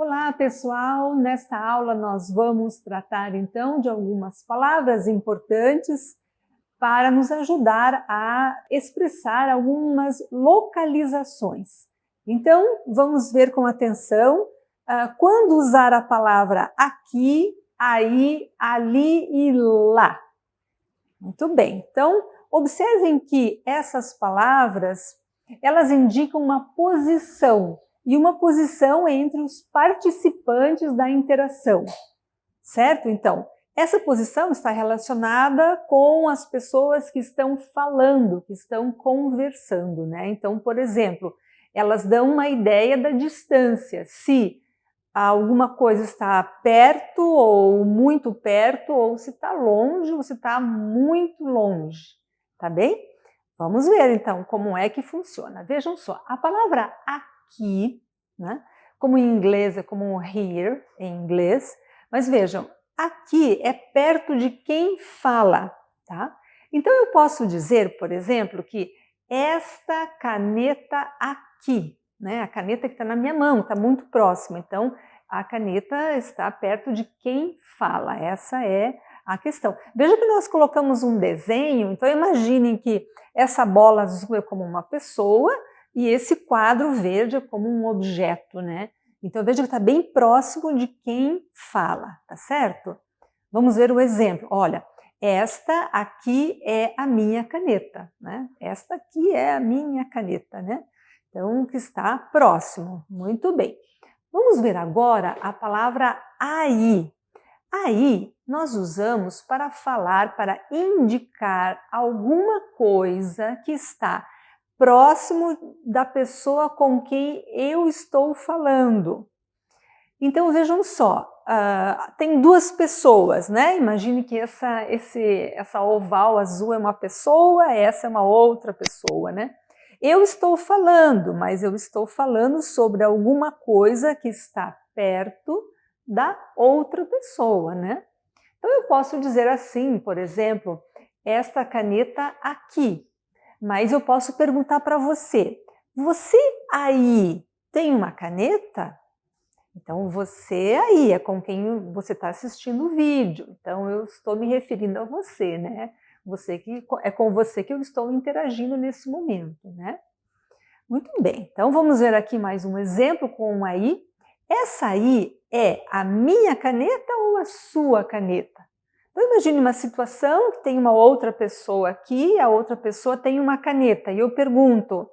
Olá pessoal, nesta aula nós vamos tratar então de algumas palavras importantes para nos ajudar a expressar algumas localizações. Então vamos ver com atenção quando usar a palavra aqui, aí, ali e lá. Muito bem, então observem que essas palavras elas indicam uma posição e uma posição entre os participantes da interação, certo? Então, essa posição está relacionada com as pessoas que estão falando, que estão conversando, né? Então, por exemplo, elas dão uma ideia da distância, se alguma coisa está perto, ou se está longe, ou se está muito longe, tá bem? Vamos ver então como é que funciona. Vejam só, a palavra aqui, né? Como em inglês é como here, em inglês, mas vejam, aqui é perto de quem fala, tá? Então eu posso dizer, por exemplo, que esta caneta aqui, né? A caneta que está na minha mão, está muito próxima, então a caneta está perto de quem fala, essa é a questão. Veja que nós colocamos um desenho, então imaginem que essa bola azul é como uma pessoa e esse quadro verde é como um objeto, né? Então veja que está bem próximo de quem fala, tá certo? Vamos ver o exemplo. Olha, esta aqui é a minha caneta, né? Esta aqui é a minha caneta, né? Então, que está próximo. Muito bem. Vamos ver agora a palavra aí. Aí nós usamos para falar, para indicar alguma coisa que está próximo da pessoa com quem eu estou falando. Então vejam só, tem duas pessoas, né? Imagine que essa oval azul é uma pessoa, essa é uma outra pessoa, né? Eu estou falando, mas eu estou falando sobre alguma coisa que está perto da outra pessoa, né? Então eu posso dizer assim, por exemplo, esta caneta aqui, mas eu posso perguntar para você, você aí tem uma caneta? Então você aí é com quem você está assistindo o vídeo, então eu estou me referindo a você, né? É com você que eu estou interagindo nesse momento, né? Muito bem, então vamos ver aqui mais um exemplo com um aí. Essa aí é a minha caneta ou a sua caneta? Então imagine uma situação que tem uma outra pessoa aqui, a outra pessoa tem uma caneta, e eu pergunto,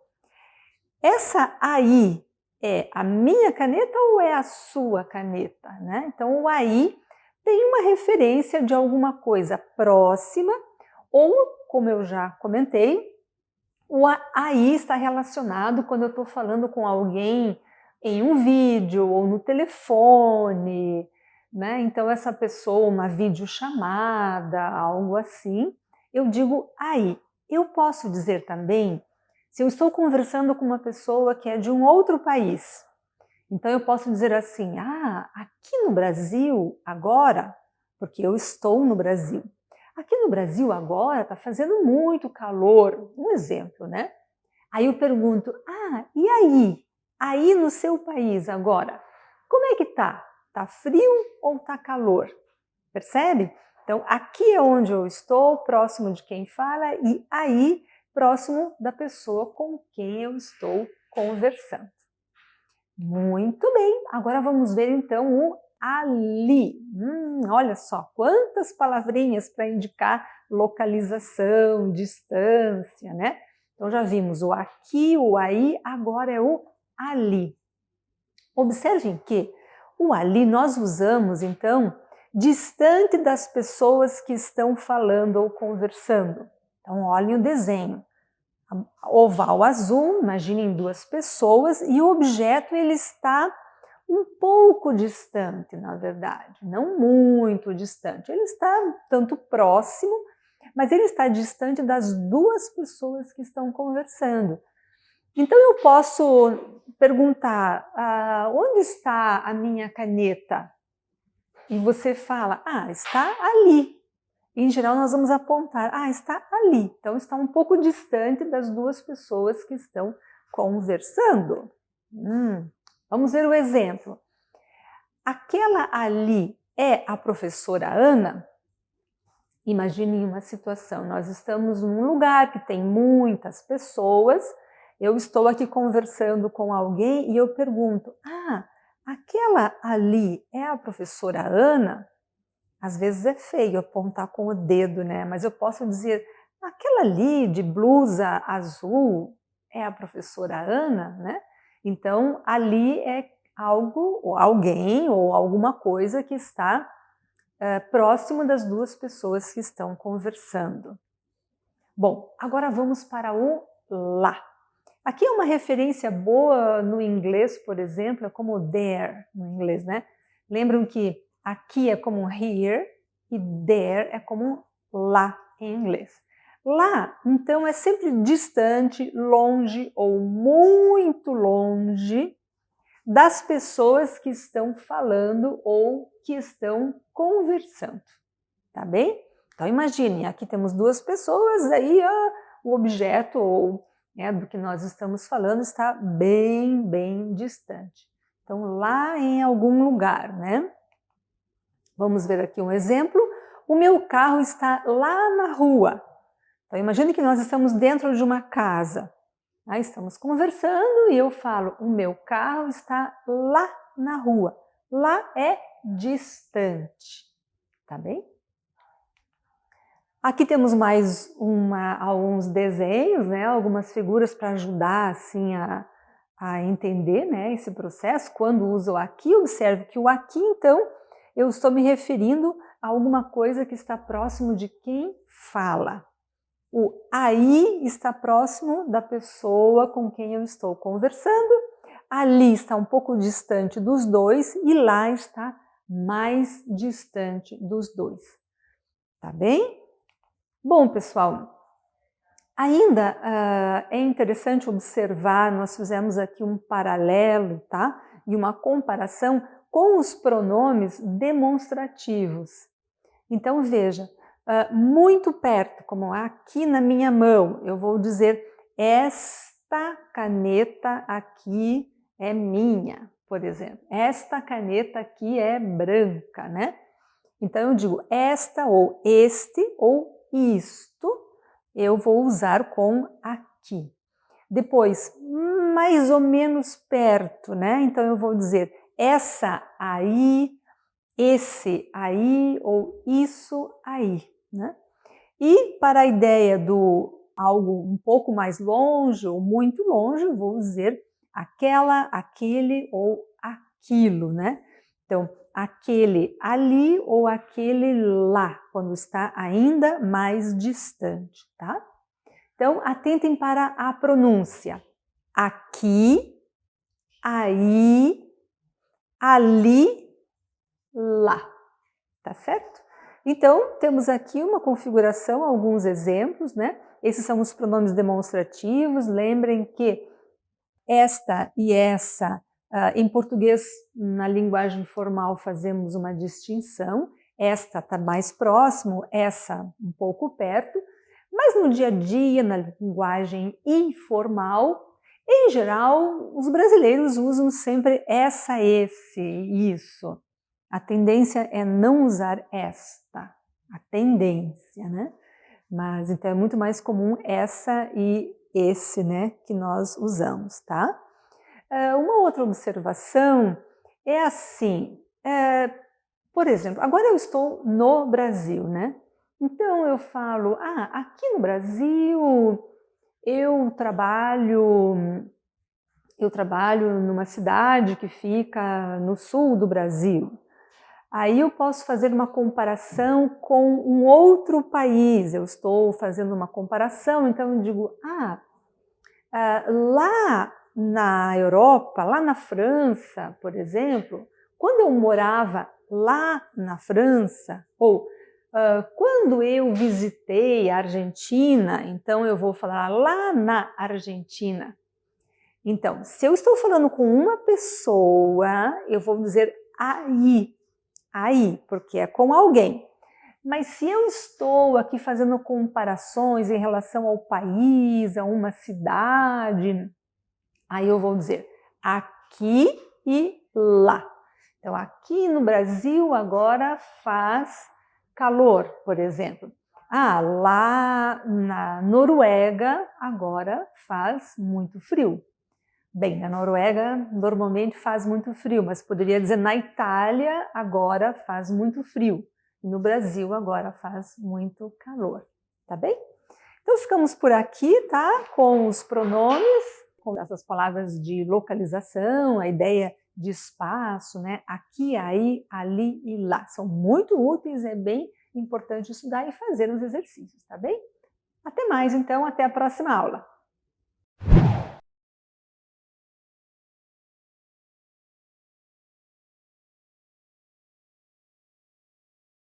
essa aí é a minha caneta ou é a sua caneta? Né? Então o aí tem uma referência de alguma coisa próxima, ou, como eu já comentei, o aí está relacionado quando eu estou falando com alguém em um vídeo ou no telefone, né? Então essa pessoa, uma videochamada, algo assim, eu digo aí. Eu posso dizer também, se eu estou conversando com uma pessoa que é de um outro país, então eu posso dizer assim, aqui no Brasil agora, porque eu estou no Brasil, aqui no Brasil agora está fazendo muito calor, um exemplo, né? Aí eu pergunto, e aí? Aí no seu país agora, como é que tá? Tá frio ou tá calor? Percebe? Então aqui é onde eu estou, próximo de quem fala, e aí próximo da pessoa com quem eu estou conversando. Muito bem, agora vamos ver então o ali. Olha só, quantas palavrinhas para indicar localização, distância, né? Então já vimos o aqui, o aí, agora é o ali. Observem que o ali nós usamos então distante das pessoas que estão falando ou conversando. Então olhem o desenho. Oval azul, imaginem duas pessoas, e o objeto ele está um pouco distante, na verdade, não muito distante. Ele está tanto próximo, mas ele está distante das duas pessoas que estão conversando. Então eu posso perguntar, onde está a minha caneta? E você fala, está ali. Em geral, nós vamos apontar, está ali. Então, está um pouco distante das duas pessoas que estão conversando. Vamos ver o exemplo. aquela ali é a professora Ana? Imagine uma situação, nós estamos num lugar que tem muitas pessoas, eu estou aqui conversando com alguém e eu pergunto, aquela ali é a professora Ana? Às vezes é feio apontar com o dedo, né? Mas eu posso dizer, aquela ali de blusa azul é a professora Ana, né? Então, ali é algo, ou alguém, ou alguma coisa que está próximo das duas pessoas que estão conversando. Bom, agora vamos para o lá. Aqui é uma referência boa no inglês, por exemplo, é como there no inglês, né? Lembram que aqui é como here e there é como lá em inglês. Lá, então, é sempre distante, longe ou muito longe das pessoas que estão falando ou que estão conversando, tá bem? Então imagine, aqui temos duas pessoas, aí o objeto ou do que nós estamos falando está bem, bem distante. Então lá em algum lugar, né? Vamos ver aqui um exemplo. O meu carro está lá na rua. Então imagine que nós estamos dentro de uma casa. Estamos conversando e eu falo, o meu carro está lá na rua. Lá é distante, tá bem? Aqui temos mais alguns desenhos, né? Algumas figuras para ajudar assim, a entender, né, esse processo. Quando uso o aqui, observe que o aqui, então, eu estou me referindo a alguma coisa que está próximo de quem fala. O aí está próximo da pessoa com quem eu estou conversando, ali está um pouco distante dos dois e lá está mais distante dos dois. Tá bem? Bom, pessoal, ainda é interessante observar, nós fizemos aqui um paralelo, tá? E uma comparação com os pronomes demonstrativos. Então, veja, muito perto, como aqui na minha mão, eu vou dizer esta caneta aqui é minha, por exemplo. Esta caneta aqui é branca, né? Então eu digo esta ou este ou isto, eu vou usar com aqui. Depois, mais ou menos perto, né? Então eu vou dizer essa aí, esse aí ou isso aí, né? E para a ideia do algo um pouco mais longe ou muito longe, eu vou dizer aquela, aquele ou aquilo, né? Então, aquele ali ou aquele lá, quando está ainda mais distante, tá? Então, atentem para a pronúncia. Aqui, aí, ali, lá, tá certo? Então, temos aqui uma configuração, alguns exemplos, né? Esses são os pronomes demonstrativos. Lembrem que esta e essa, em português, na linguagem formal, fazemos uma distinção. Esta está mais próximo, essa um pouco perto. Mas no dia a dia, na linguagem informal, em geral, os brasileiros usam sempre essa, esse, isso. A tendência é não usar esta, a tendência, né? Mas então é muito mais comum essa e esse, né, que nós usamos, tá? Uma outra observação é assim, por exemplo, agora eu estou no Brasil, né? Então eu falo, aqui no Brasil eu trabalho numa cidade que fica no sul do Brasil. Aí eu posso fazer uma comparação com um outro país, eu estou fazendo uma comparação, então eu digo, lá na Europa, lá na França, por exemplo, quando eu morava lá na França, ou quando eu visitei a Argentina, então eu vou falar lá na Argentina. Então, se eu estou falando com uma pessoa, eu vou dizer aí, porque é com alguém. Mas se eu estou aqui fazendo comparações em relação ao país, a uma cidade, aí eu vou dizer aqui e lá. Então, aqui no Brasil agora faz calor, por exemplo. Ah, lá na Noruega agora faz muito frio. Bem, na Noruega normalmente faz muito frio, mas poderia dizer na Itália agora faz muito frio. E no Brasil agora faz muito calor, tá bem? Então ficamos por aqui, tá? Com os pronomes, com essas palavras de localização, a ideia de espaço, né? Aqui, aí, ali e lá. São muito úteis, é bem importante estudar e fazer os exercícios, tá bem? Até mais, então, até a próxima aula.